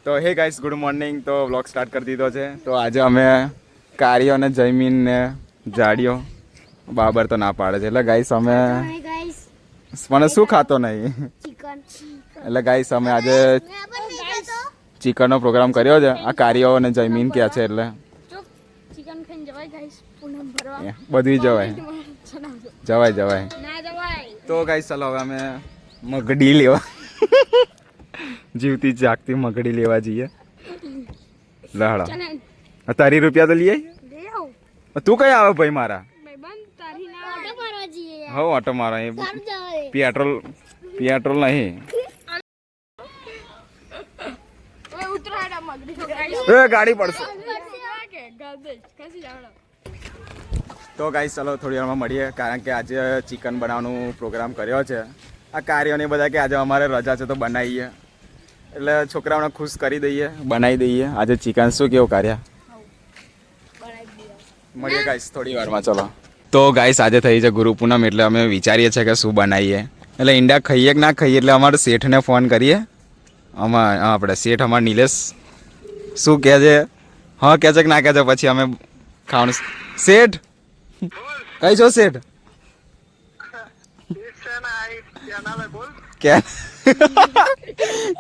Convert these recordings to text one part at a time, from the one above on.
તો હે guys good morning. તો વ્લોગ સ્ટાર્ટ કરી દીધો છે. તો આજે અમે કાર્યો અને જયમીન ને જાડીઓ બાબર તો ના પાડે છે એટલે ગાઈસ અમે મને શું ખાતો નહીં એટલે ગાઈસ અમે આજે ચિકનનો પ્રોગ્રામ કર્યો છે. આ કાર્યો અને જયમીન ક્યાં છે એટલે બધું જવાય. તો ગાઈસ ચાલો હવે અમે મગડી લેવા જીવતી જાગતી મગડી લેવા જઈએ. લહડા તારી રૂપિયા તો લઈએ. તું કઈ આવે ભાઈ મારા હા ઓટો મારો પેટ્રોલ નહીં ગાડી પડશે. તો ગાઈસ ચલો થોડી વારમાં મળીએ કારણ કે આજે ચિકન બનાવવાનો પ્રોગ્રામ કર્યો છે. આ કાર્યોને બધા કે આજે અમારે રજા છે તો બનાવીએ એટલે છોકરાઓને ખુશ કરી દઈએ બનાવી દઈએ આજે ચિકન. શું કેવું કાર્યા મળીએ ગાઈસ થોડી વારમાં. ચલો તો ગાઈસ આજે થઈ છે ગુરુ પૂનમ એટલે અમે વિચારીએ છીએ કે શું બનાવીએ એટલે ઈંડા ખાઈએ કે ના ખાઈએ એટલે અમારે શેઠને ફોન કરીએ. આપણે શેઠ અમારા નિલેશ શું કહે છે હા કહે છે કે ના કહે છે પછી અમે ખાવાનું. શેઠ કઈ છો શેઠ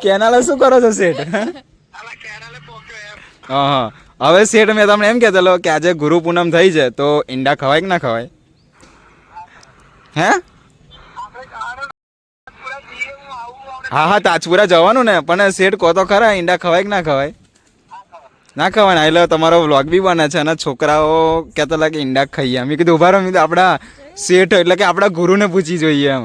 કેનાલે શું કરો છો શેઠ? હા હવે શેઠ મેં તમને એમ કહેતો કે આજે ગુરુ પૂનમ થઈ છે તો ઈંડા ખવાય કે ના ખવાય? હે હા તાજપુરા જવાનું ને પણ શેઠ કહો તો ખરા ઈંડા ખવાય કે ના ખવાય? ના ખવાય એટલે તમારો વ્લોગ બી બને છે અને છોકરાઓ કહેતા લાગે ઈંડા ખાઈએ. અમે કીધું ઉભા રહો આપણા શેઠ એટલે કે આપણા ગુરુને પૂછી જોઈએ એમ.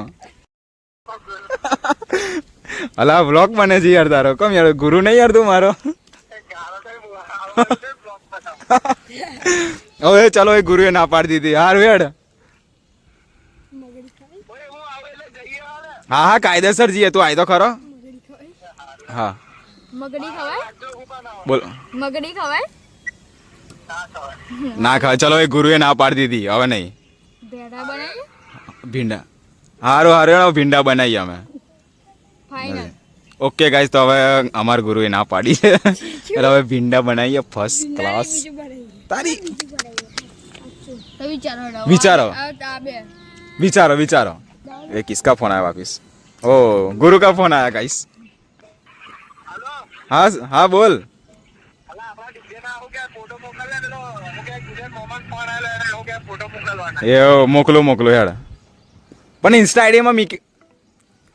અલા વ્લોગ બને છે યાર તારો કમ યાર ગુરુ નહીં યાર તું મારો. હવે ચાલો એ ગુરુએ ના પાડી દીધી. હાર વેડ હા કાયદેસર જઈએ. તું આય તો ખરો. હા મગડી ખવાય બોલ મગડી ખવાય ના ખવાય. ચલો એ ગુરુએ ના પાડી દીધી હવે નહીં. ભેડા બનાવીએ ભીંડા હારું ભીંડા બનાવીએ અમે. ફાઈનલ ઓકે ગાઈસ તો હવે અમાર ગુરુએ ના પાડી છે એટલે હવે ભીંડા બનાવીએ ફર્સ્ટ ક્લાસ. તારી વિચારો ये किसका फोन आया वापिस? ओ गुरु का फोन आया गाइस. हाँ बोल. એ મોકલો યાર પણ ઇન્સ્ટા આઈડીમાં મીકી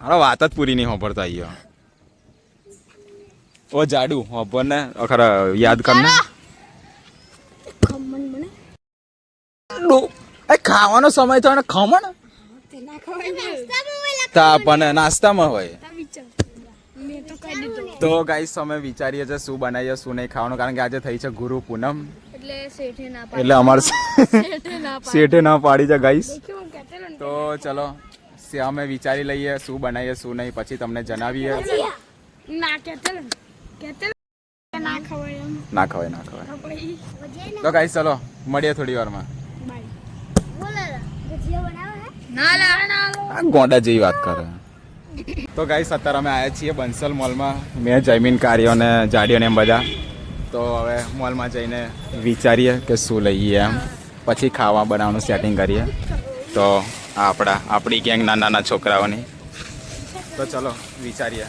અરે વાત જ પૂરી નહીં હોભરતા અહીંયા. ઓ જાડુ હોભર ને ખરા યાદ કરને ખાવાનો સમય થયો ને ખમણ તા પણ નાસ્તામાં હોય. તો ગાઈસ અમે વિચારીએ છીએ શું બનાવીએ શું નહીં ખાવાનું કારણ કે આજે થઈ છે ગુરુ પૂનમ એટલે અમારે શેઠે ના પાડી છે ગાઈસ. તો ચલો અમે વિચારી લઈએ શું બનાવીએ શું નહીં પછી તમને જણાવીએ. ના ખવાય. તો ગાઈસ ચલો મળીએ થોડી વારમાં. ગોંડા જેવી વાત કરે. તો ગાઈસ અત્યારે અમે આવ્યા છીએ બંસલ મોલમાં. મેં જયમીન કાર્યો ને જાડીઓ ને એમ બધા. તો હવે મોલમાં જઈને વિચારીએ કે શું લઈએ એમ પછી ખાવા બનાવવાનું સેટિંગ કરીએ. તો આપણી ગેંગ નાના છોકરાઓની. તો ચલો વિચારીએ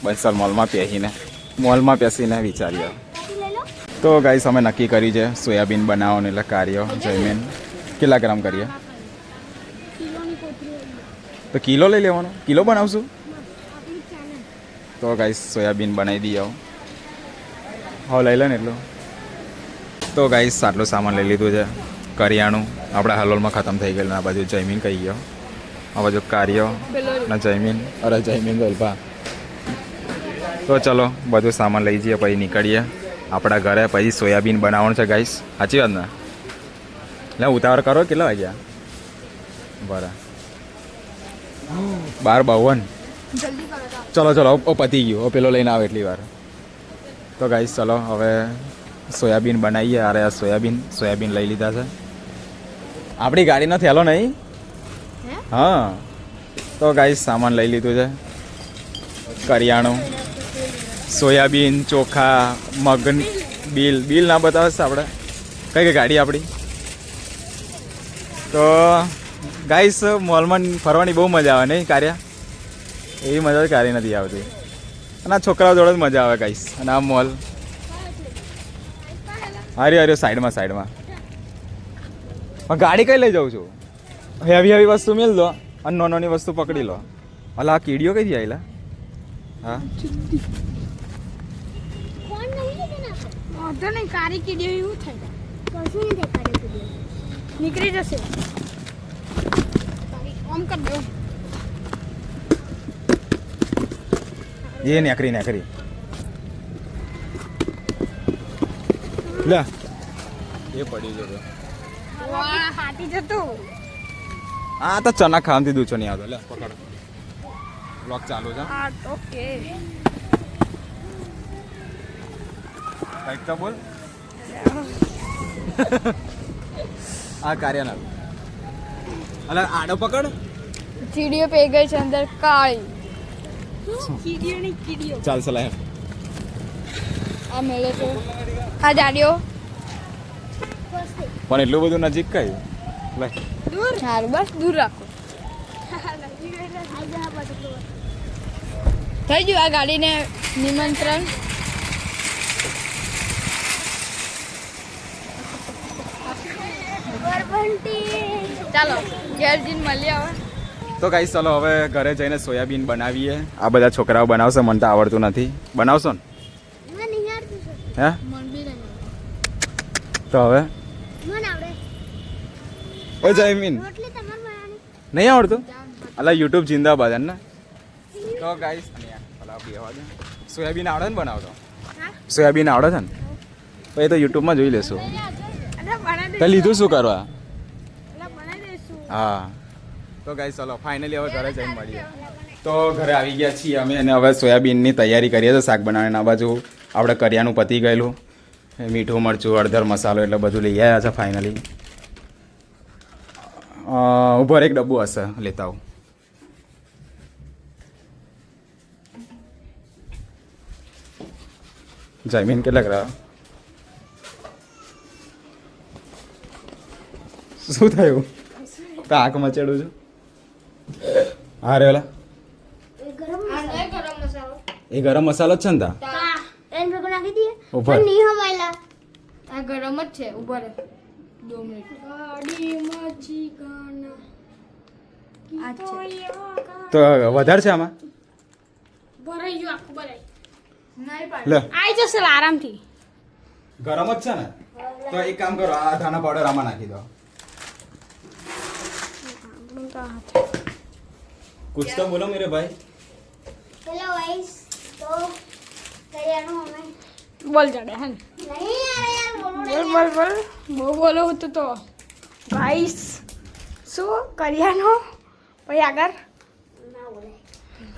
બંસલ મોલમાં બેસીને વિચારીએ. તો ગાઈસ અમે નક્કી કરી છે સોયાબીન બનાવવાનું એટલે કાર્યો જયમીન કેટલા ગ્રામ કરીએ તો કિલો લઈ લેવાનો. કિલો બનાવશું તો ગાઈસ સોયાબીન બનાવી દઈએ. હવે લઈ લે ને એટલું. તો ગાઈસ આટલું સામાન લઈ લીધું છે. કરિયાણું આપણા હલોલમાં ખતમ થઈ ગયેલું. આ બાજુ જયમીન કહી ગયો આ બાજુ કાર્યો ના જયમીન ગોલભા. તો ચલો બધું સામાન લઈ જઈએ પછી નીકળીએ આપણા ઘરે. પછી સોયાબીન બનાવવાનું છે ગાઈસ. સાચી વાત ને એટલે ઉતાવળ કરો. કેટલા વાગ્યા? બરાબર 12:52. ચલો પતી ગયું. પેલો લઈને આવે એટલી વાર. તો ગાઈસ ચલો હવે સોયાબીન બનાવીએ. અરે આ સોયાબીન લઈ લીધા છે. આપણી ગાડીનો થેલો નહીં. હા તો ગાઈસ સામાન લઈ લીધું છે. કરિયાણું સોયાબીન ચોખા મગન બિલ ના બતાવે છે આપણે કઈ ગાડી આપણી. તો ગાઈસ મોલમાં ફરવાની બહુ મજા આવે નહીં કાર્યા? એવી મજા કાર્ય નથી આવતી. અને આ છોકરાઓ જોડે જ મજા આવે ગાઈસ. અને આ મોલ હારી સાઈડમાં ગાડી કઈ લઈ જાઉં છું? હેવી વસ્તુ મેળ દો અને નાની વસ્તુ પકડી લો. અલા આ કીડીઓ કઈથી આવેલા? હા વાંધો નહીં, કારી કીડીઓ એવું થાય કશું નહીં થાય. કારી કીડીઓ નીકળી જશે. આમ કર દો. એ નેકરી લે એ પડી ગયો. વાહ હાથી જતું. આ તો ચના ખાવાથી દૂચો નહીં આવતો. લે પકડ. બ્લોક ચાલુ છે. હા ઓકે. કંઈક તો બોલ. આ કાર્યના અલા આડો પકડ. ચીડીઓ પે ગઈ છે અંદર કાળી. કીડીઓ ચાલ સલાહ આ મેળે છે. આ જાડીઓ પણ એટલું બધું નજીક કઈ લે દૂર. સારું બસ દૂર રાખો. થઈ ગયું આ ગાડીને નિમંત્રણ. ચાલો ઘેર જઈને મળીએ હવે. તો ગાઈસ ચાલો હવે ઘરે જઈને સોયાબીન બનાવીએ. આ બધા છોકરાઓ બનાવશે, મને તો આવડતું નથી. બનાવશો ને? હે તો હવે ઓ જયમીન નહીં આવડતું? અલા યુટ્યુબ જિંદાબાદ ને. તો ગાઈસ સોયાબીન આવડે ને બનાવતો? સોયાબીન આવડે છે ને? તો એ તો યુટ્યુબમાં જોઈ લેશું. તો લીધું શું કરવા? હા તો ગાઈસ ચાલો ફાઇનલી હવે ઘરે જઈને મળીએ. તો ઘરે આવી ગયા છીએ અમે અને હવે સોયાબીનની તૈયારી કરીએ છીએ શાક બનાવવાની. આ બાજુ આપણે કરિયાનું પતી ગયેલું, મીઠું મરચું હળદર મસાલો એટલે બધું લઈ આવ્યા છે ફાઇનલી. ઉપર એક ડબ્બુ હશે લેતા આવું. જમીન કેટલાક રહ્યા? શું થયું? તો આંખ મચેડું છું. હા રે ઓલા એ ગરમ મસાલો જ છે ને તા ઉપર આ ગરમ જ છે. ઉભા રહે 2 મિનિટ. ગાડીમાં ચીકાના આ છે. તો વધારે છે આમાં? ભરાઈ ગયું આખું ભરાઈ. લે આઈ જશે આરામથી. ગરમ જ છે ને? તો એક કામ કરો, આ ધાણા પાવડર આમાં નાખી દો. कुछ तो बोलो मेरे भाई. हेलो गाइस, तो करियानो हमें બોલ જાડે હે ને. नहीं आ रहा यार, बोलो બોલ બહુ બોલો હતું તો ગાઈસ શું કરિયાનો પછી આગળ ना बोले.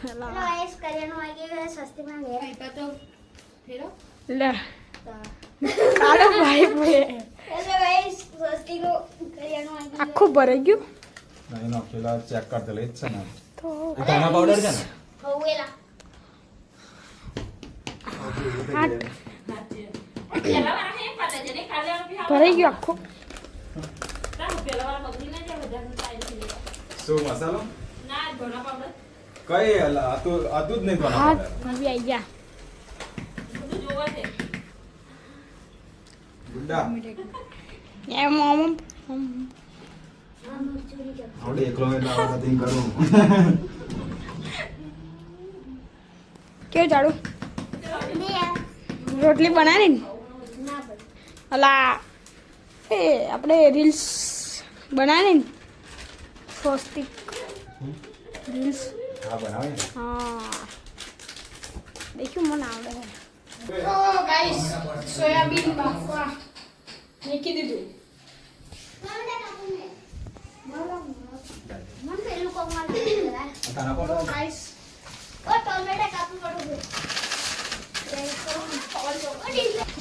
हेलो गाइस, करियानो आ गया सस्ते में गया तो લે કાળો ભાઈ બોલે. हेलो गाइस, सस्ती को करियानो आ गया. આખું ભરાઈ ગયું. નહીં નો પેલા ચેક કરતે લે છે ને. તો ધાણા પાવડર છે ને? होवेला ભરાઈ ગયું આખું. શું મસાલો? કઈ અલા આ તો જ નહીં હા બનાવતા. ભાભી આવી ગયા. ગુડ્ડા એમ આમ આવડે એકલો એટલે આ બધું કરું. કેવું જાડું नहीं यार રોટલી બનાવી ને ना बोल. અલા એ આપણે રીલ્સ બનાવી ને સ્વસ્તિક રીલ્સ. હા બનાવે ને. હા દેખ્યું મને આવડે છે. તો ગાઈસ સોયાબીન બાફવા મૂકી દીધું. मन पेलू को मार दे यार. ધાણા તો પાવડર ગાઈસ ओ टोमेटो कापू पड़ो.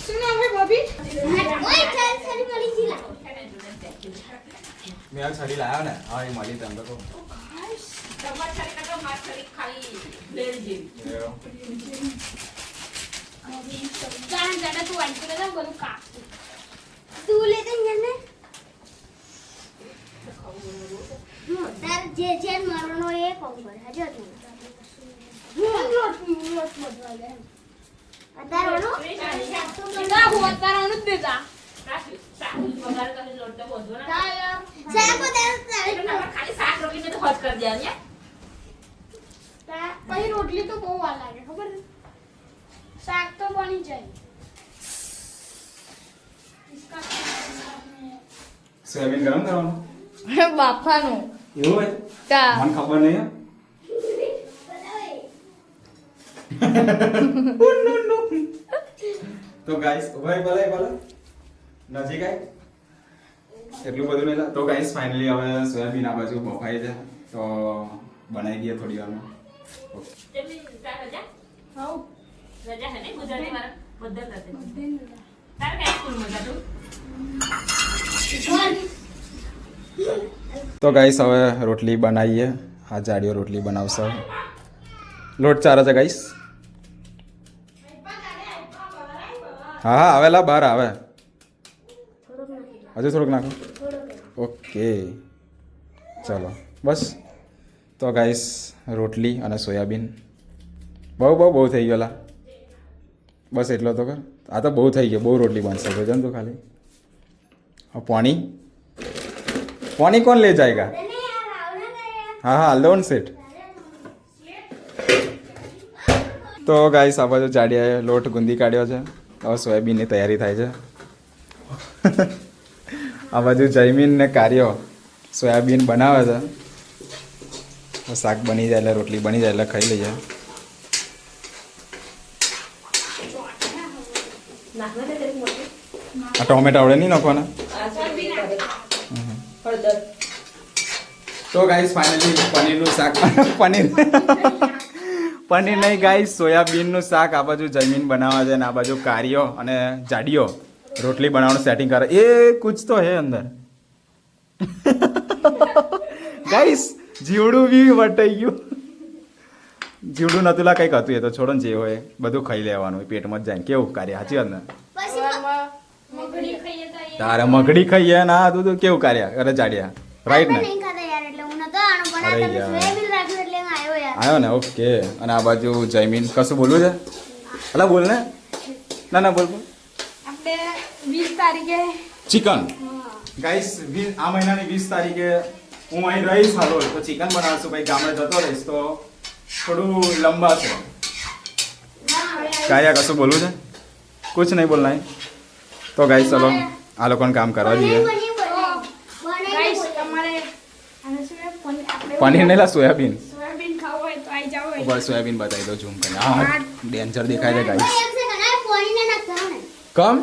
શું નામ છે ભાભી? ओए चल चल वाली जिला. મેં આ છડી લાવ્યો ને. હા એ મળી તમને તો. જાણે જાણે તું વાંચી લેતા બધું કાપતું. તું લે તો ને તાર જે જે મારવાનો એ કોમ કર હજો તું લોટ બધવા લે. અતારવાનો ના હું અતારવાનું જ દેતા. સાકો તાર પછી રોટલી તો બહુ વાર લાગે ખબર છે? શાક તો બની જાય. સોયાબીન ગરમ કરવાનું બાફાનું એવું હોય તા મને ખબર નહીં હો. તો ગાઈસ ભાઈ ભલે નજીક આય એટલું બધું નહીં તો ગાઈસ ફાઇનલી હવે સોયાબીન આ બાજુ બફાઈ છે તો બનાવી દઈએ થોડી વારમાં. તો ગાઈસ હવે રોટલી બનાવીએ. આ જાડીઓ રોટલી બનાવશે. લોટ ચારે છે ગાઈસ. હા આવેલા બહાર આવે હજુ થોડુંક નાખો. ઓકે ચલો બસ. તો ગાઈસ રોટલી અને સોયાબીન બહુ થઈ ગયેલા. બસ એટલો તો કર. આ તો બહુ થઈ ગયો. બહુ રોટલી બનશે ભોજન તો ખાલી. પાણી કોણ લે જાયગા? હા હાલ દો ને સેટ. તો ગાઈસ આ બાજુ જાડિયાએ લોટ ગુંદી કાઢ્યો છે. હવે સોયાબીનની તૈયારી થાય છે. આ બાજુ જયમીન ને કાર્યો સોયાબીન બનાવે છે. શાક બની જાય એટલે રોટલી બની જાય એટલે ખાઈ લઈએ. આ ટોમેટા આવડે નહીં નાખવાના. તો ગાઈસ ફાઇનલી પનીરનું શાક પનીર નહીં ગાઈસ સોયાબીનનું શાક આ બાજુ જમીન બનાવવા છે ને આ બાજુ કારીઓ અને જાડીઓ રોટલી બનાવવાનું સેટિંગ કરે. એ કુછ તો હે અંદર ગાઈસ. જીવડું બી વટાઈ ગયું. જીવડું નતું લા કંઈક હતું. એ તો છોડો ને જે હોય બધું ખાઈ લેવાનું પેટમાં જ જાય. કેવું કાર્ય સાચી વાત ને? મગડી ખાઈએ તો એ તારે મગડી ખાઈએ ને આ તું કેવું કાર્ય અરે જાડિયા રાઈટ ને? નહીં ખાતા યાર એટલે હું નતો આનો પણ આ અરે તમે યાર. સોયાબીન રાખ્યું એટલે હું આવ્યો યાર આવ્યો ને ઓકે. અને આ બાજુ જયમીન કશું બોલવું છે? અલા બોલ ને. ના બોલ. આપણે 20 તારીખે ચિકન ગાઈસ આ મહિનાની 20 તારીખે હું અહીં રહીશ હાલો તો ચિકન બનાવશું. ભાઈ ગામડે જતો રહીશ તો થોડું લંબા છે. કાર્યા કશું બોલવું છે? કુછ નહીં બોલના હે. તો ગાઈસ ચલો આ લોકોને કામ કરવા દઈએ. ગાઈસ તમારે આને શું છે? આપણે પનીર નહીં લા સોયાબીન. સોયાબીન ખાવું હોય તો આવી જાઓ. ઉપર સોયાબીન બતાવી દો ઝૂમ કરીને. હા ડેન્જર દેખાય છે ગાઈસ. કમ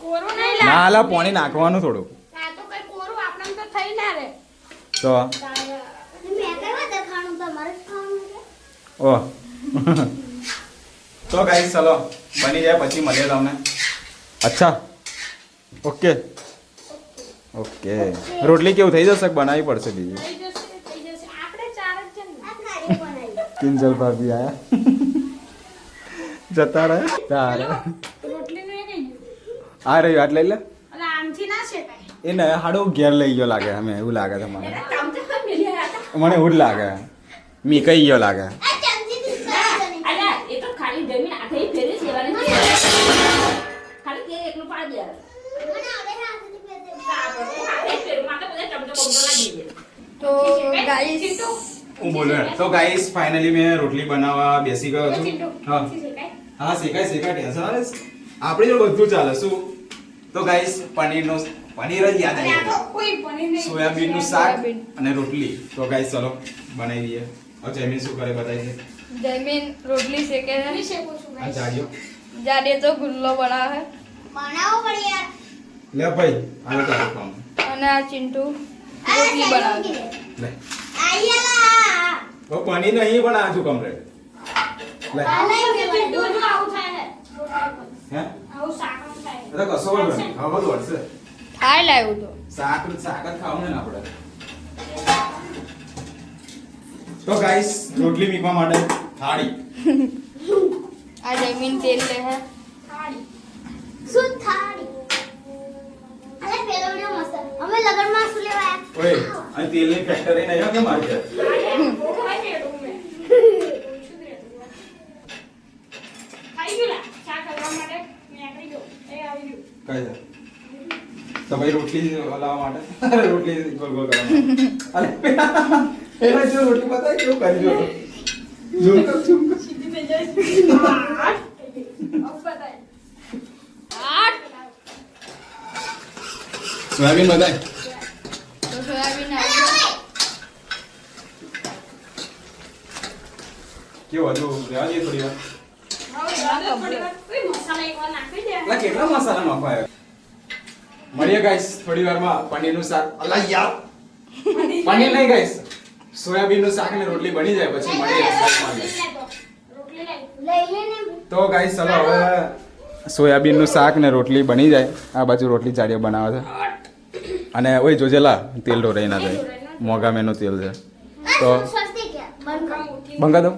કોરું નહીં ના લા પાણી નાખવાનું થોડું આ તો કઈ કોરું આપણને તો થઈ ના રે. તો ઓહ તો ગાઈસ ચલો બની જાય પછી મળીએ તમને. અચ્છા ઓકે રોટલી કેવું થઈ જશે? બનાવવી પડશે બીજી. થઈ જશે. આપણે ચાર જ છે ને. કિંજલ ભાભી આયા જતા રહે તારે રોટલી નું એ કઈ ગયું આ રહ્યું આટ લઈ લે. એટલે આમથી ના શેકાય. એ ને હાડો ઘેર લઈ ગયો લાગે. અમે એવું લાગે છે મને. કામ તો કઈ મિલી હતા. મને એવું જ લાગે. મી કઈ ગયો લાગે. અલ્યા એ તો ખાલી જમીન આખે ફેરી સેવાની છે. ખાલી કે એકલું પાડી દે. આખે ફેરી માં તો બધા ટમટમ બોમ્બો લાગી દે. તો ગાઈસ હું બોલું તો ગાઈસ ફાઇનલી મેં રોટલી બનાવવા બેસી ગયો છું. હા હા શેકાય ટેન્શન આવે છે. આપણે જો બધું ચાલે શું. તો ગાઈસ પનીર જ યાદ આવી ગયું. કોઈ પનીર નહીં. સોયાબીનનું શાક અને રોટલી. તો ગાઈસ ચલો બનાવી દઈએ. હવે જમીન શું કરે બતાવી દે. જમીન રોટલી શેકે છે. શેકું છું આ જાડિયો જાડે તો ગુલ્લો બનાવે બનાવો પડી યાર લે ભાઈ આને તો કામ અને આ ચિંટુ રોટલી બનાવે લે. આયલા તો પનીર નહીં પણ આજુ કમ્પ્લીટ લે. દૂધ આવું થાય હે આવું શાક થાય એ તો કશો વાંધો નહીં. હવે બધું વળશે. ખાઈ લાવ્યું તો શાક જ ખાવું ને આપણે. તો ગાઈસ રોટલી મીકવા માટે થાળી આ જમીન તેલ લે હે શું થાળી અરે પેલો વિડિયો મસ્ત અમે લગનમાં શું લેવા ઓય આ તેલની ફેક્ટરી નહીં હો કે માર છે કઈ છે તો ભાઈ રોટલી હલાવવા માટે અરે રોટલી ગોલ ગોલ કરવા અરે એના જો રોટલી પતા કેવું કરી જો ઝૂમ કર સીધી થઈ જાય સોયાબીન બતાય તો સોયાબીન કેવું હતું રહેવા દઈએ થોડી વાર એટલે કેટલા મસાલા નાખવા મળીએ ગાઈસ થોડી વારમાં પનીરનું શાક અલા યાર પનીર નહીં ગાઈસ સોયાબીનનું શાક ને રોટલી બની જાય પછી મળીએ લઈ લેને તો ગાઈસ ચલો હવે સોયાબીનનું શાક ને રોટલી બની જાય આ બાજુ રોટલી ચાડીઓ બનાવે છે અને ઓય જોજેલા તેલ ઢોરાઈ ના જાય મોગા મેનું તેલ છે તો સ્વસ્તિ કે બંધ બંગા દો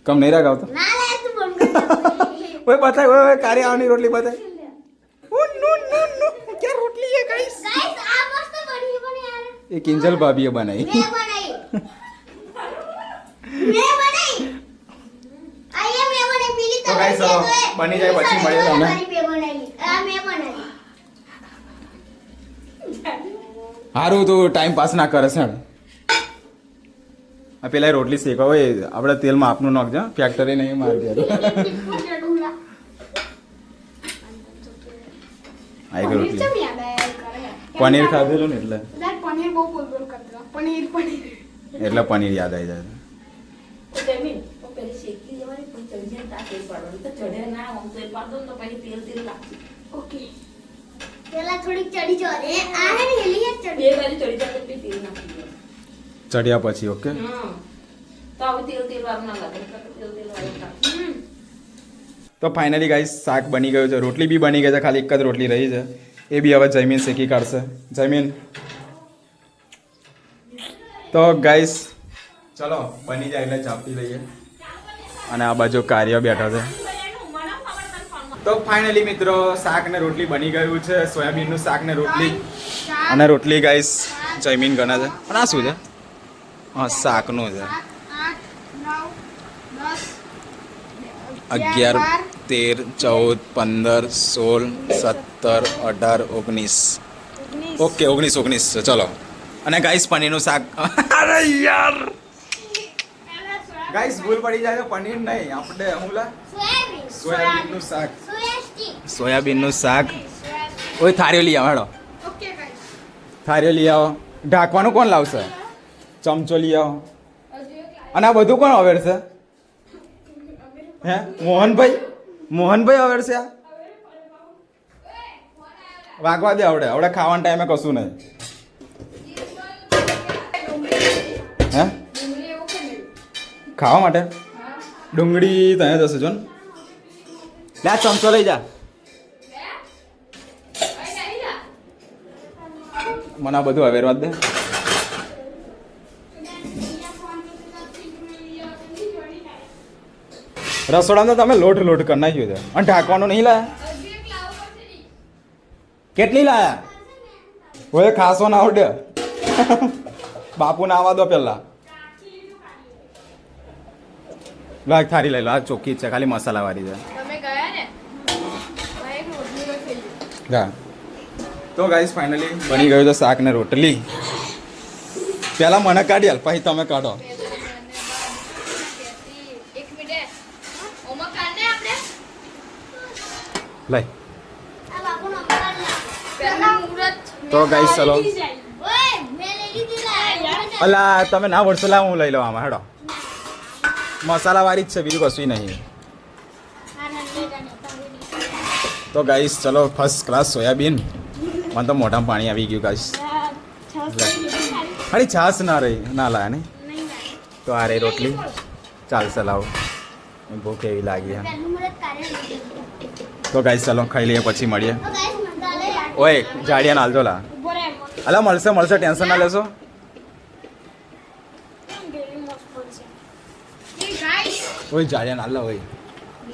કમ નહીં રાખ આવતો ના લે તું બંધ ઓય બતાય ઓય કારી આવની રોટલી બતાય ઓ નો નો નો क्या રોટલી है गाइस ગાઈસ આ મસ્ત બની પણ યાર એ કિંજલ ભાભીએ બનાવી મેં બનાવી આયા મેં બનાવી પેલી તો ગાઈસ બની જાય પછી મળીએ તમને મેં બનાવી આ મેં બનાવી હારું તું ટાઈમ પાસ ના કરે છે આ પેલા રોટલી શેકવા હોય આપણે તેલમાં આપનું નાખજો ફેક્ટરી નહીં માર દે આઈ ગઈ રોટલી પનીર ખાધેલું ને એટલે પનીર બહુ બોલ બોલ કરતા પનીર પનીર એટલે પનીર યાદ આવી જાય જમીન તો પેલી શેકી દેવાની પણ ચડી જાય તા તેલ પાડવાનું તો ચડે ના આમ તેલ પાડ દો ને તો પછી તેલ તેલ લાગશે ઓકે પેલા થોડીક ચડી જો એ આ હે ને હેલી જ ચડી બે બાજુ ચડી જાય તો પછી તેલ નાખી દો ચડ્યા પછી ઓકે હા તો હવે તેલ તેલ વાળું ના લાગે તેલ તેલ વાળું લાગે તો ફાઇનલી ગાઈસ શાક બની ગયું છે રોટલી બી બની ગઈ છે ખાલી એક જ રોટલી રહી છે એ બી હવે જમીન શેકી કાઢશે જમીન તો ગાઈસ ચલો બની જાય એટલે ચાપી લઈએ અને આ બાજુ કાર્ય બેઠા છે તો ફાઇનલી મિત્રો શાક ને રોટલી બની ગયું છે સોયાબીનનું શાક ને રોટલી અને રોટલી ગાઈસ જમીન ગણે છે અને આ શું છે હા શાકનું છે 11 13 14 15 16 17 18 19 ઓકે 19 છે ચલો અને ગાઈસ પનીરનું શાક અરે યાર ગાઈસ ભૂલ પડી જાય તો પનીર નહીં આપણે હુંલા સોયાબીનનું શાક સોયાબીનનું શાક ઓય થાળીઓ લઈ આવો હેડો ઓકે ગાઈસ થાળીઓ લઈ આવો ઢાંકવાનું કોણ લાવશે ચમચો લઈ આવો અને આ બધું કોણ અવેરશે હે મોહનભાઈ અવેરશે આ વાગવા દે આવડે આવડે ખાવાના ટાઈમે કશું નહીં હે ખાવા માટે ડુંગળી ત્યાં જશે જો ને લે આ ચમચો લઈ જા મને આ બધું અવેરવા જ દે રસોડામાં તો તમે લોટ કરી નાખ્યું છે અને ઢાંકવાનું નહીં લાયા કેટલી લાયા હોય ખાસો ના આવડે બાપુને આવવા દો પેલા લાગ થારી લઈ લો આ ચોખ્ખી જ છે ખાલી મસાલા વાળી છે તમે ગયા ને ભાઈ રોટલી નો થઈ હા તો ગાઈસ ફાઇનલી બની ગયું છે શાક ને રોટલી પેલા મને કાઢી હાલ પછી તમે કાઢો એક મિનિટ ઓમાં કાઢને આપણે લઈ આ બાપુ નંબર લા પહેલા મુહૂર્ત તો ગાઈસ ચલો ઓય મેં લઈ લીધી લા અલા તમે ના વળશો લા હું લઈ લઉં આમાં હેડો મસાલા વાળી જ છે બીજું કશું નહીં તો ગાઈસ ચલો ફર્સ્ટ ક્લાસ સોયાબીન મને તો મોઢામાં પાણી આવી ગયું ગાઈસ ખાલી છાશ ના રહી ના લાયા નહીં તો આ રહી રોટલી ચાલશે લાવો ભૂખ એવી લાગી હા પહેલું મુરત કાર્ય તો ગાઈસ ચલો ખાઈ લઈએ પછી મળીએ તો ગાઈસ મંદાલે યાર ઓય જાડિયા નાલજો લા ઉભો રહે અલા મળશે ટેન્શન ના લેશો એ ગાઈસ ઓય જાડિયા નાલ લા ઓય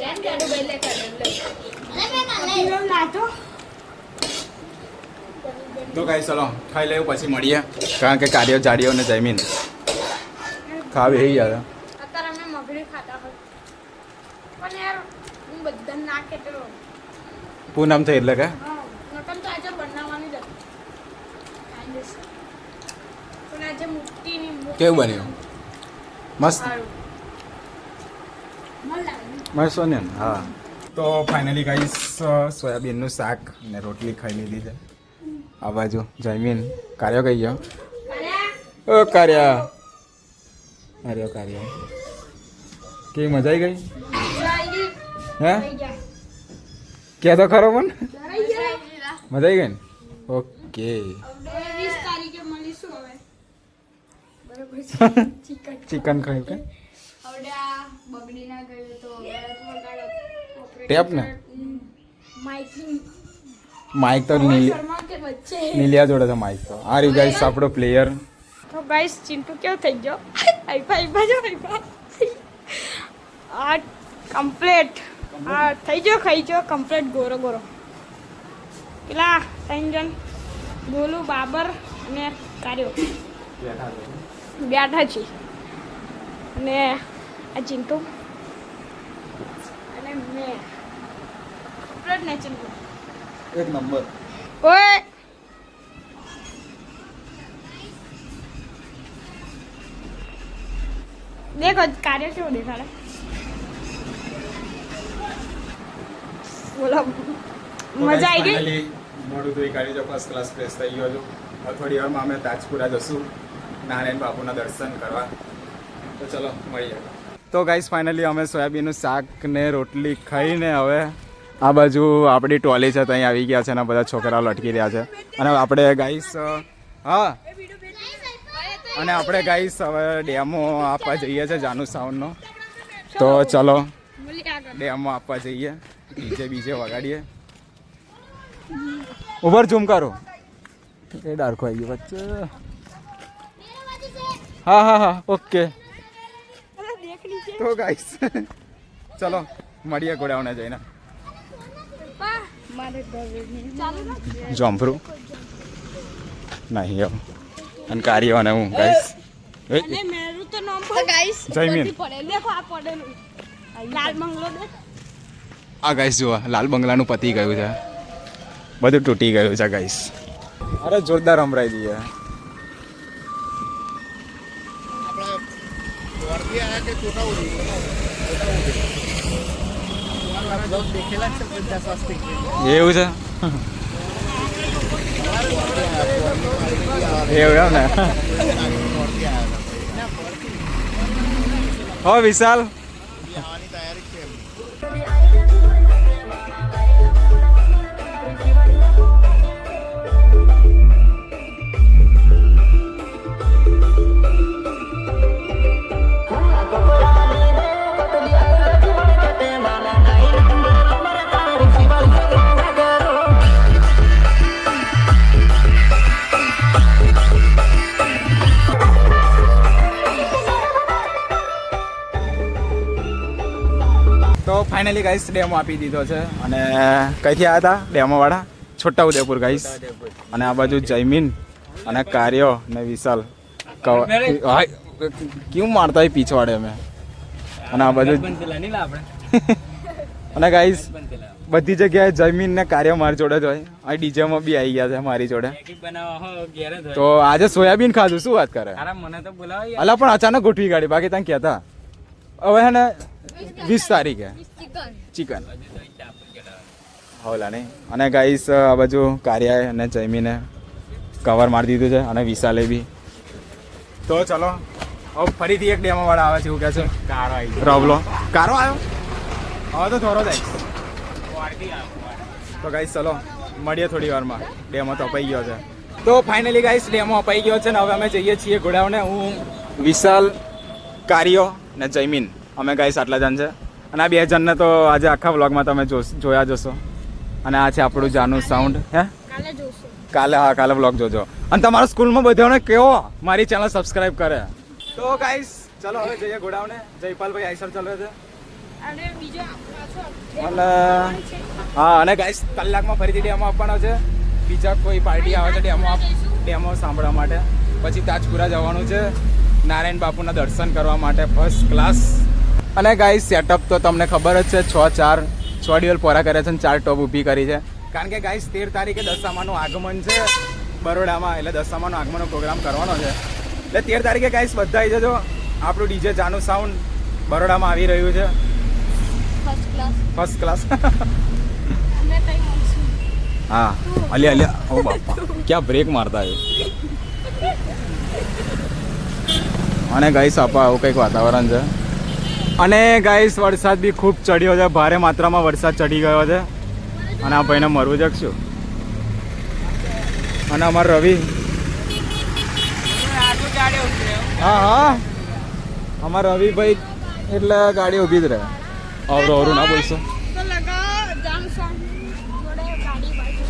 લેન કાઢો અરે મેં કાલે તો ગાઈસ ચલો ખાઈ લેવું પછી મળીએ કારણ કે કાર્યો જાડીઓ ને જમીન ખાવી એ યાર અત્યારે અમે મગરી ખાતા હોય પણ યાર હું બધા ના કેટલો પૂનમ થઈ એટલે કે મટન તો આજે બનાવવાની જ હતી પણ આજે મુક્તિની કેવું બન્યું મસ્ત મસ્ત ને હા તો ફાઇનલી ગાઈસ સોયાબીનનું શાક ને રોટલી ખાઈ લીધી છે આ બાજુ જમીન કાર્યો કઈ ગયો ઓ કાર્યા કાર્યો કાર્યો કેવી મજા આવી ગઈ હે કે તો ખરો પણ મજા આવી ગઈ ને ઓકે 20 તારીખે મળીશું હવે બરાબર ચિકન ખાયું કે હવે આ બગડી ના ગયું તો ટેપ ને માઇકિંગ માઇક તો શર્મા કે બચ્ચે નીલિયા જોડે છે માઇક તો આ રહ્યું ગાઈસ આપણો પ્લેયર તો ગાઈસ ચિંટુ કેવો થઈ ગયો આ કમ્પ્લીટ આ થઈ ગયો ખાઈ ગયો કમ્પ્લીટ ગોરો ગોરો પેલા ત્રણ જણ ગોલું બાબર અને કાર્યો બેઠા છે અને આ ચિંટુ અને મેં કમ્પ્લીટ ને ચિંટુ એક નંબર ઓય દેખો કાર્ય કેવો દેખાડે બોલો મજા આવી ગઈ મોડું ધોઈ કાઢી તો ફર્સ્ટ ક્લાસ ફ્રેશ થઈ ગયો છું હવે થોડી વારમાં અમે તાજપુરા જશું નારાયણ બાપુના દર્શન કરવા તો ચલો મળીએ તો ગાઈસ ફાઇનલી અમે સોયાબીનનું શાક ને રોટલી ખાઈને હવે આ બાજુ આપણી ટોલી છે ત્યાં આવી ગયા છે અને બધા છોકરાઓ લટકી રહ્યા છે અને આપણે ગાઈસ હા અને આપણે ગાઈસ હવે ડેમો આપવા જઈએ છીએ જાનુ સાઉન્ડનો તો ચલો ડેમો આપવા જઈએ બીજે વગાડીએ ઉપર ઝૂમ કરો એ ડાર્કો આવી ગયો વચ્ચે હા હા હા ઓકે તો ગાઈસ ચલો મળીએ ગોડાઉને જઈને જોમફરું નહીં એવું અને કાર્યો અને હું ગાઈસ અને મેરું તો નામ પર ગાઈસ જયમીન પડે દેખો આ પડેલું લાલ બંગલો દે આ ગાઈસ જુઓ લાલ બંગલાનું પતી ગયું છે બધું તૂટી ગયું છે ગાઈસ અરે જોરદાર રમરાઈ દઈએ એવું છે એવું એમ ને હો વિશાલ તો ફાઇનલી ગાઈસ ડેમો આપી દીધો છે અને કઈથી આવ્યા હતા ડેમોવાળા છોટાઉદેપુર ગાઈસ અને આ બાજુ જયમીન અને કાર્યો ને વિશાલ કેવું મારતા હોય પીછવાડે અમે અને આ બાજુ અને ગાઈસ બધી જગ્યાએ જયમીન ને કાર્ય મારી જોડે જ હોય આ ડીજેમાં બી આવી ગયા છે મારી જોડે તો આજે સોયાબીન ખાધું શું વાત કરે અલા પણ અચાનક ગોઠવી ગાડી બાકી તમે કહેતા હવે હે ને 20 તારીખે ચિકન હવલા નહીં અને ગાઈસ આ બાજુ કાર્યાએ અને જયમીને કવર મારી દીધું છે અને વિશાલે બી તો ચલો હવે ફરીથી એક ડેમો વાળા આવે છે એવું કહે છે રોબલો કારો આવ્યો હવે તો થોડો જાય તો ગાઈસ ચલો મળીએ થોડી વારમાં ડેમો તો અપાઈ ગયો છે તો ફાઇનલી ગાઈસ ડેમો અપાઈ ગયો છે ને હવે અમે જઈએ છીએ ગોડાઉને હું વિશાલ કાર્યો ને જયમીન અમે ગાઈસ આટલા જણ છે અને આ બે જણને તો આજે આખા વ્લોગમાં તમે જોયા જશો અને આ છે આપણું જાનુ સાઉન્ડ હે કાલે જોશું કાલે હા કાલે વ્લોગ જોજો અને તમારા સ્કૂલમાં બધાને કેવો મારી ચેનલ સબસ્ક્રાઇબ કરે તો ગાઈસ ચલો હવે જઈએ ગોડાઉને જયપાલભાઈ આઈસર ચાલે છે અને બીજો પાછો અને હા અને ગાઈસ કલાકમાં ફરીથી ડેમો આપવાનો છે. બીજા કોઈ પાર્ટી આવે છે ડેમો સાંભળવા માટે. પછી તાજપુરા જવાનું છે નારાયણ બાપુના દર્શન કરવા માટે ફર્સ્ટ ક્લાસ. અને ગાઈસ સેટઅપ તો તમને ખબર જ છે, 6 ડિવલ પોરા કરે છે અને 4 ટોપ ઊભી કરી છે. કારણ કે ગાઈસ 13 તારીખે દશામાનું આગમન છે બરોડામાં, એટલે દશામાનું આગમનનો પ્રોગ્રામ કરવાનો છે. એટલે 13 તારીખે ગાઈસ બધા આવી જજો. આપણું ડીજે જાનુ સાઉન્ડ બરોડામાં આવી રહ્યું છે ફર્સ્ટ ક્લાસ. અમે તઈ મળશું. હા અલ્યા ઓ બાપા ક્યાં બ્રેક મારતા છે. અને ગાઈસ આપા આવું કંઈક વાતાવરણ છે. અને ગાઈસ વરસાદ બી ખૂબ ચડ્યો છે, ભારે માત્રામાં વરસાદ ચડી ગયો છે. અને આ ભાઈને મરવું જકશું. અને અમારો રવિ હા અમારા રવિભાઈ એટલે ગાડી ઊભી જ રહે. અવરું ના બોલશો તો લગા જામસન જોડે ગાડી બાજુ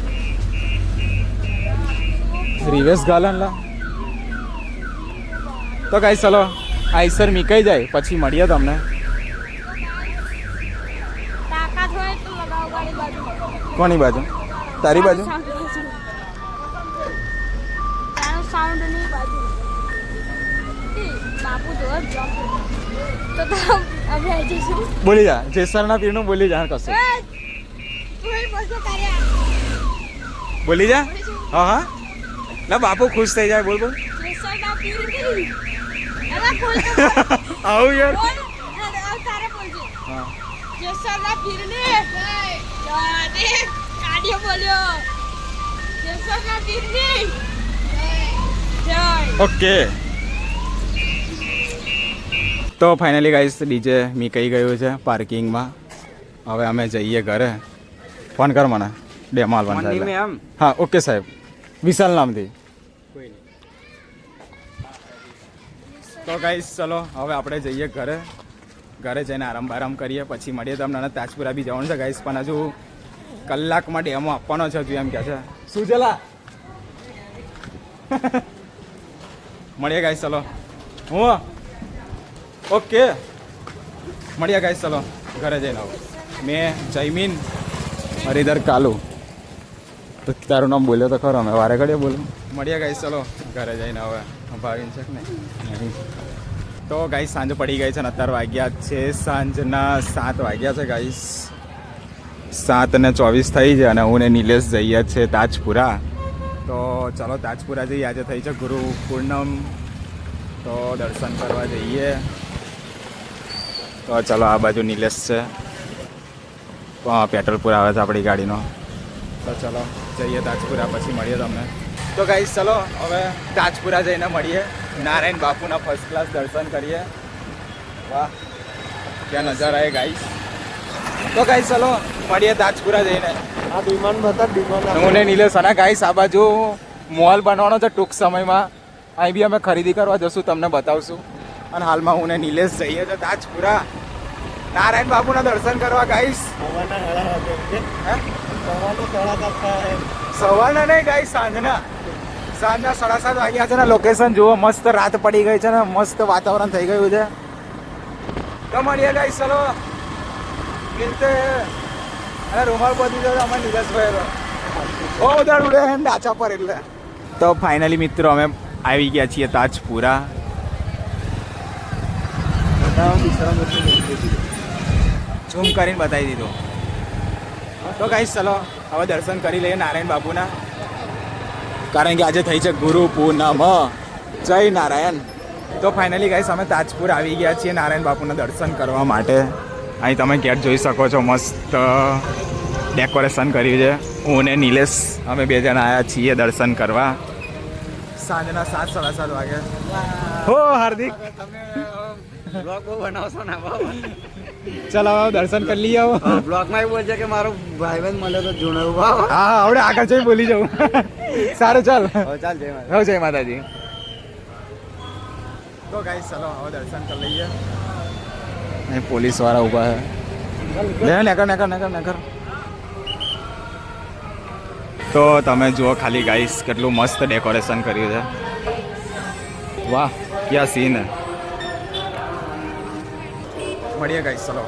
રિવેશ ગાલન લા. તો ગાઈસ ચલો આઈસર મીકાઈ જાય પછી મળીએ તમને. તાકાત હોય તો લગાવ ગાડી બાજુ. કોની બાજુ? તારી બાજુ? સાઉન્ડની બાજુ. બાપુ જો જોબ તો અમે આવી જઈશું. બોલી જા જેસરના પીરનું બોલી જા કશું બોલી જા. હા હા ના બાપુ ખુશ થઈ જાય. બોલ બોલ આવું યાર. હા ઓકે. તો ફાઇનલી ગાઈસ ડીજે મીકાઈ ગયું છે પાર્કિંગમાં. હવે અમે જઈએ ઘરે. ફોન કર મને ડેમો આલવાનું થાય. હા ઓકે સાહેબ. વિશાલ નામથી. તો ગાઈસ ચલો હવે આપણે જઈએ ઘરે. ઘરે જઈને આરામ કરીએ પછી મળીએ તમને. અને તાજપુરા બી જવાનું છે ગાઈસ, પણ હજુ કલાકમાં ડેમો આપવાનો છે તું એમ કહે છે. શું ચલા મળીએ ગાઈસ ચલો. હું ઓકે મળીએ ગાઈસ ચલો ઘરે જઈને. આવો મેં જયમીન હરિધર કાલુ. તો તારું નામ બોલ્યો તો ખરો, અમે વારે ઘડીએ બોલું. મળીએ ગાઈસ ચલો ઘરે જઈને. હવે ભાવિન છે ને તો ગાઈસ સાંજ પડી ગઈ છે ને અત્યારે વાગ્યા છે સાંજના 7 વાગ્યા છે ગાઈસ. 7:24 થઈ છે અને હું ને નિલેશ જઈએ છે તાજપુરા. તો ચાલો તાજપુરા જઈએ. આજે થઈ છે ગુરુ પૂર્ણમ, તો દર્શન કરવા જઈએ. તો ચાલો આ બાજુ નિલેશ છે, પેટ્રોલ પૂરા આવે છે આપણી ગાડીનો. તો ચલો જઈએ તાજપુરા પછી મળીએ તમને. તો ગાઈસ ચલો હવે તાજપુરા જઈને મળીએ. નારાયણ બાપુના ફર્સ્ટ ક્લાસ દર્શન કરીએ. વાહ ક્યાં નજારા હે ગાઈસ. તો ગાઈસ ચલો મળીએ તાજપુરા જઈને. આ વિમાન બતા વિમાન હું ને નિલેશ અને ગાઈસ આ બાજુ મોલ બનવાનો છે ટૂંક સમયમાં. અહીં બી અમે ખરીદી કરવા જશું, તમને બતાવશું. અને હાલમાં હું ને નિલેશ જઈએ છે તાજપુરા નારાયણ બાપુના દર્શન કરવા ગાઈસ. સવારના નહીં ગાઈસ, સાંજના 7:30 વાગ્યા છે ને. લોકેશન જુઓ, મસ્ત રાત પડી ગઈ છે ને, મસ્ત વાતાવરણ થઈ ગયું છે. તો મળીએ ગાઈસ ચલો મિલતે. અને રૂમાલ બધી જાય અમારે નિલેશભાઈ ઓ ઉધાર ઉડે એમ ડાચા પર. એટલે તો ફાઇનલી મિત્રો અમે આવી ગયા છીએ તાજપુરા. ઝૂમ કરીને બતાવી દીધું. તો ગાઈસ ચલો હવે દર્શન કરી લઈએ નારાયણ બાપુના, કારણ કે આજે થઈ છે ગુરુ પૂનમ. જય નારાયણ. તો ફાઇનલી ગાઈસ અમે તાજપુર આવી ગયા છીએ નારાયણ બાપુના દર્શન કરવા માટે. અહીં તમે ગેટ જોઈ શકો છો, મસ્ત ડેકોરેશન કર્યું છે. હું ને નિલેશ અમે 2 જણા આવ્યા છીએ દર્શન કરવા. સાંજના 7:30 વાગે. હો હાર્દિક બ્લોગ બહુ બનાવશો ને ચાલો દર્શન કરી લઈએ. બ્લોગમાં એવું બોલશે કે મારો ભાઈબંધ મળ્યો તો જૂનો. હા હવે આગળ જઈ બોલી જાઉં. સારું ચાલ. ચાલ જય હો જય માતાજી. તો ગાઈસ ચલો હવે દર્શન કરી લઈએ. અહીં પોલીસ વાળા ઊભા છે. નેકર. તો તમે જુઓ ખાલી ગાઈસ કેટલું મસ્ત ડેકોરેશન કર્યું છે. વાહ ક્યાં સીન હે. મળીએ ગાઈસ ચલો.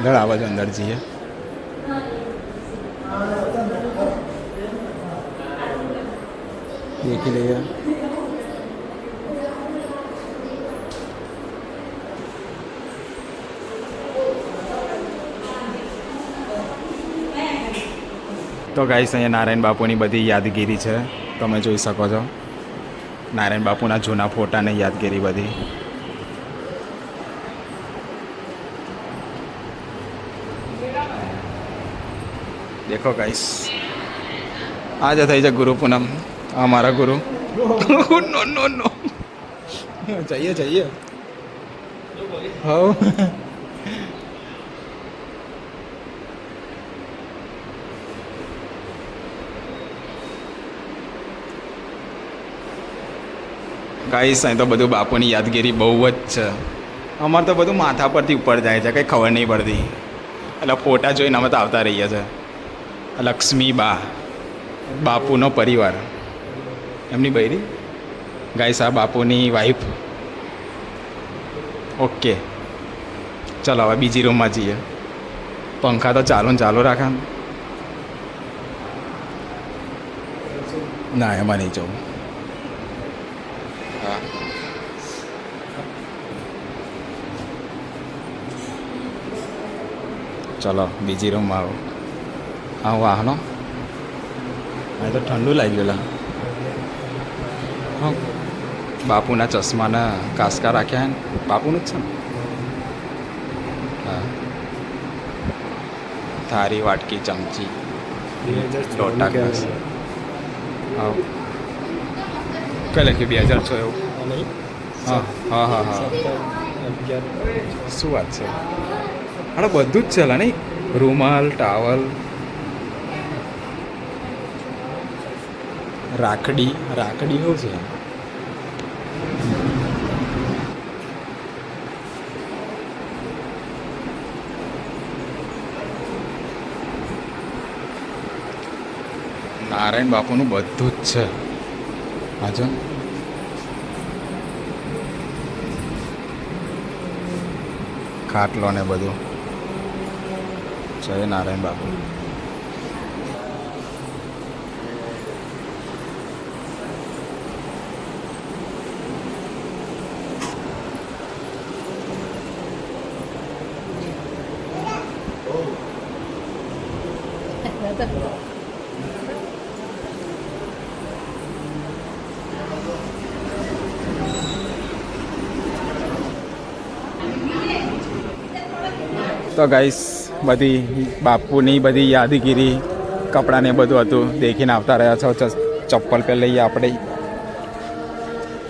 આગળ આવે છે, અંદર જઈએ. દેખી લઈએ. તો ગાઈસ અહીંયા નારાયણ બાપુની બધી યાદગીરી છે, તમે જોઈ શકો છો. નારાયણ બાપુના જૂના ફોટાને યાદગીરી બધી. દેખો ગાઈસ, આજે થઈ છે ગુરુ પૂનમ. આ મારા ગુરુ. નો નો નો, જઈએ જઈએ. હા, ગાઈસ અહીં તો બધું બાપુની યાદગીરી બહુ જ છે. અમારે તો બધું માથા પરથી ઉપર જાય છે, કંઈ ખબર નહીં પડતી. એટલે ફોટા જોઈને અમે તો આવતા રહીએ છીએ. લક્ષ્મીબા, બાપુનો પરિવાર, એમની બૈરી. ગાઈસ આ બાપુની વાઈફ. ઓકે, ચલો હવે બીજી રૂમમાં જઈએ. પંખા તો ચાલુ ને ચાલુ રાખે. ના, એમાં નહીં જવું. હા, ચલો બીજી રૂમમાં આવો. હા, વાહનો અહીં તો ઠંડુ લાગી ગયેલા. હા, બાપુના ચશ્માના કાસકા રાખ્યા. બાપુનું જ છે ને? હા, થાળી, વાટકી, ચમચી, લોટા ગ્લાસ. હા, કઈ લખ્યું? 2006 એવું? હા હા હા હા, શું વાત છે? હા, બધું જ છે નહીં? રૂમાલ, ટાવલ, રાખડી. રાખડી શું છે? નારાયણ બાપુનું બધું જ છે. હાજો, ખાટલો ને બધું. જય નારાયણ બાપુ. તો ગાઈસ બધી બાપુની બધી યાદગીરી, કપડાને બધું હતું, દેખીને આવતા રહ્યા છો. ચપ્પલ પહેરી લઈએ આપણે.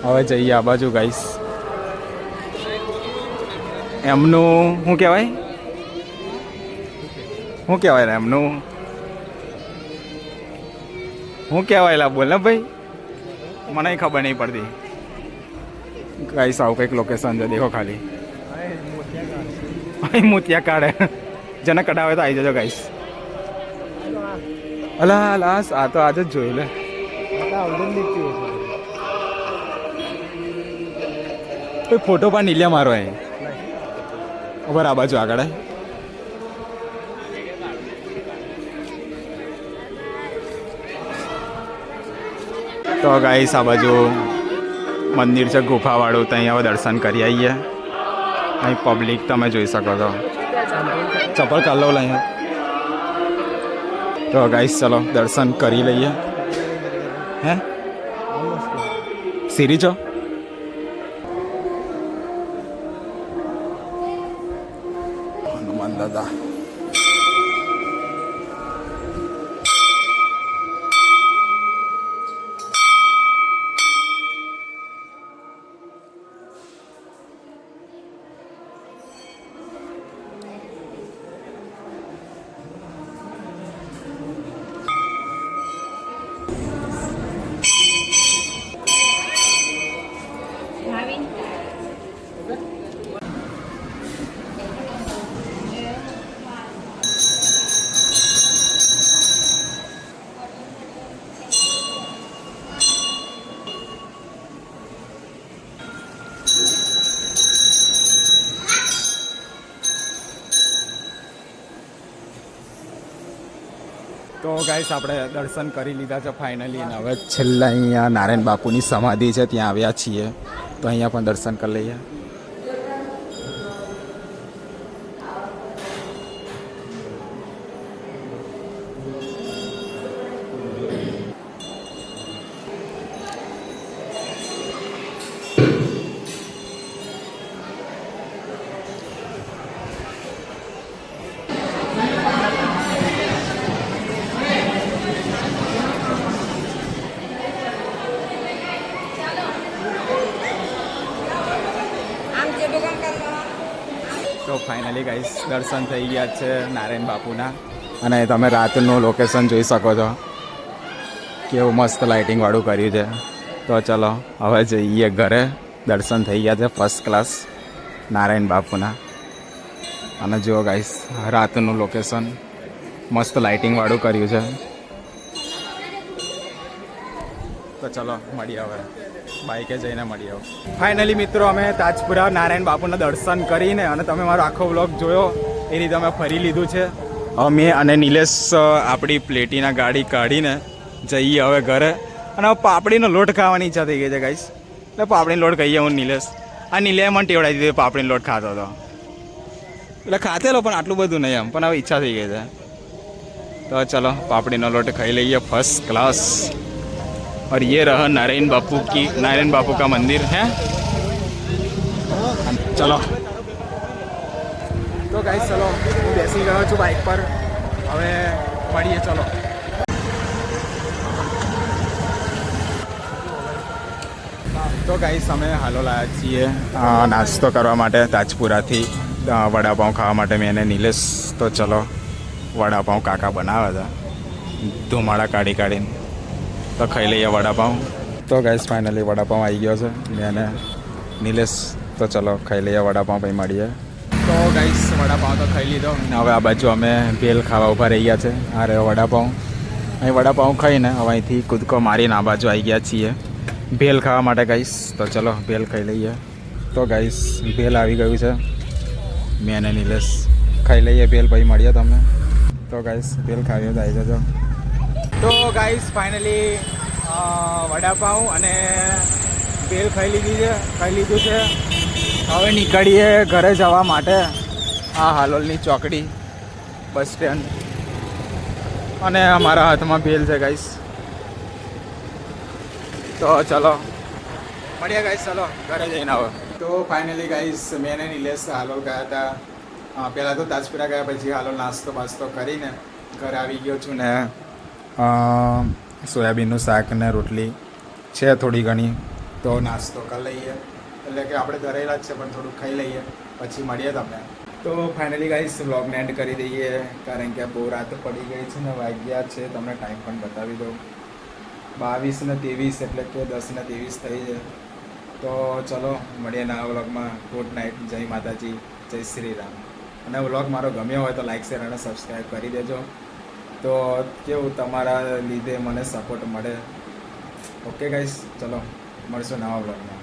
હવે જઈએ આ બાજુ ગાઈસ. એમનું શું કહેવાય? શું કહેવાય એમનું? શું કહેવાય? બોલ ને ભાઈ, મને ખબર નહીં પડતી. ગાઈસ આવું કંઈક લોકેશન છે, દેખો ખાલી. મોતિયા કાઢે, જેને કઢાવે તો આવી જજો ગાઈસ. અલા લાસ, આ તો આજે જ જોયું લે. કોઈ ફોટો પણ નહીં લે મારો અહીં. ખબર આ બાજુ આગળ. તો ગાઈસ આ બાજુ મંદિર છે ગુફાવાળું, તો અહીંયા દર્શન કરી આવીએ. અહીં પબ્લિક તમે જોઈ શકો છો. ચપ્પલ કાઢ લો અહીંયા. તો ગાઈસ ચલો દર્શન કરી લઈએ. હે સીરી છો? હનુમાન દાદા. ગાઈસ આપણે દર્શન કરી લીધા છે ફાઇનલી, અને હવે છેલ્લા અહીંયા નારાયણ બાપુની સમાધિ છે ત્યાં આવ્યા છીએ, તો અહીંયા પણ દર્શન કરી લઈએ. તો ફાઇનલી ગાઈસ દર્શન થઈ ગયા છે નારાયણ બાપુના, અને તમે રાતનું લોકેશન જોઈ શકો છો, કેવું મસ્ત લાઇટિંગવાળું કર્યું છે. તો ચલો હવે જઈએ ઘરે. દર્શન થઈ ગયા છે ફર્સ્ટ ક્લાસ નારાયણ બાપુના, અને જુઓ ગાઈસ રાતનું લોકેશન મસ્ત લાઇટિંગવાળું કર્યું છે. તો ચલો મળીએ હવે, બાઈકે જઈને મળીએ. ફાઇનલી મિત્રો અમે તાજપુરા નારાયણ બાપુના દર્શન કરીને, અને તમે મારો આખો વ્લોગ જોયો એ રીતે અમે ફરી લીધું છે. અમે અને નિલેશ આપણી પ્લેટીના ગાડી કાઢીને જઈએ હવે ઘરે, અને હવે પાપડીનો લોટ ખાવાની ઈચ્છા થઈ ગઈ છે ગાઈસ, એટલે પાપડીનો લોટ કહીએ હું નિલેશ. આ નિલે મને ટેવડાવી દીધી પાપડીનો લોટ ખાતો હતો, એટલે ખાતેલો પણ આટલું બધું નહીં એમ, પણ હવે ઈચ્છા થઈ ગઈ છે. તો ચલો પાપડીનો લોટ ખાઈ લઈએ ફર્સ્ટ ક્લાસ. और ये रहा नारायण बापू का मंदिर है. चलो तो गाइस चलो હું બેસી ગયો છું બાઇક પર, હવે મળીએ. ચલો તો ગાઈસ અમે હાલો લાયા છીએ નાસ્તો કરવા માટે તાજપુરાથી, વડાપાઉં ખાવા માટે મેં એને નિલેશ. તો ચલો વડાપાઉં કાકા બનાવ્યા હતા ધુમાડા કાઢીને, તો ખાઈ લઈએ વડાપાઉં. તો ગાઈસ ફાઇનલી વડાપાઉં આવી ગયો છે મેં અને નિલેશ. તો ચલો ખાઈ લઈએ વડાપાઉં, પછી મળીએ. તો ગાઈસ વડાપાઉં તો ખાઈ લીધો, અને હવે આ બાજુ અમે ભેલ ખાવા ઊભા રહી ગયા છે. આ રહ્યો વડાપાઉં. અહીં વડાપાઉં ખાઈને હવે અહીંથી કૂદકો મારીને આ બાજુ આવી ગયા છીએ ભેલ ખાવા માટે ગાઈસ. તો ચલો ભેલ ખાઈ લઈએ. તો ગાઈસ ભેલ આવી ગયું છે, મેં અને નિલેશ ખાઈ લઈએ ભેલ, પછી મળીએ તમને. તો ગાઈસ ભેલ ખાવી તો આવી જજો. તો ગાઈસ ફાઇનલી વડાપાઉં અને ભેલ ખાઈ લીધું છે. હવે નીકળીએ ઘરે જવા માટે. આ હાલોલની ચોકડી બસ સ્ટેન્ડ, અને અમારા હાથમાં ભેલ છે ગાઈસ. તો ચલો મળીએ ગાઈસ, ચલો ઘરે જઈને આવો. તો ફાઇનલી ગાઈસ મેં અને નિલેશ હાલોલ ગયા હતા. પહેલાં તો તાજપુરા ગયા, પછી હાલોલ નાસ્તો બાસ્તો કરીને ઘરે આવી ગયો છું, ને સોયાબીનનું શાક ને રોટલી છે થોડી ઘણી, તો નાસ્તો કરી લઈએ. એટલે કે આપણે ઘરેલા જ છે પણ થોડુંક ખાઈ લઈએ, પછી મળીએ તમને. તો ફાઇનલી ગાઈસ વ્લોગને એન્ડ કરી દઈએ, કારણ કે બહુ રાત પડી ગઈ છે ને વાગ્યા છે, તમને ટાઈમ પણ બતાવી દઉં 22:23, એટલે કે 10:23 થઈ છે. તો ચલો મળીએ નવા વ્લોગમાં. ગુડ નાઇટ, જય માતાજી, જય શ્રી રામ. અને વ્લોગ મારો ગમ્યો હોય તો લાઈક શેર અને સબસ્ક્રાઈબ કરી દેજો. તો કેવું તમારા લીધે મને સપોર્ટ મળે. ઓકે ગાઈસ, ચલો મળશું નવા વ્લોગમાં.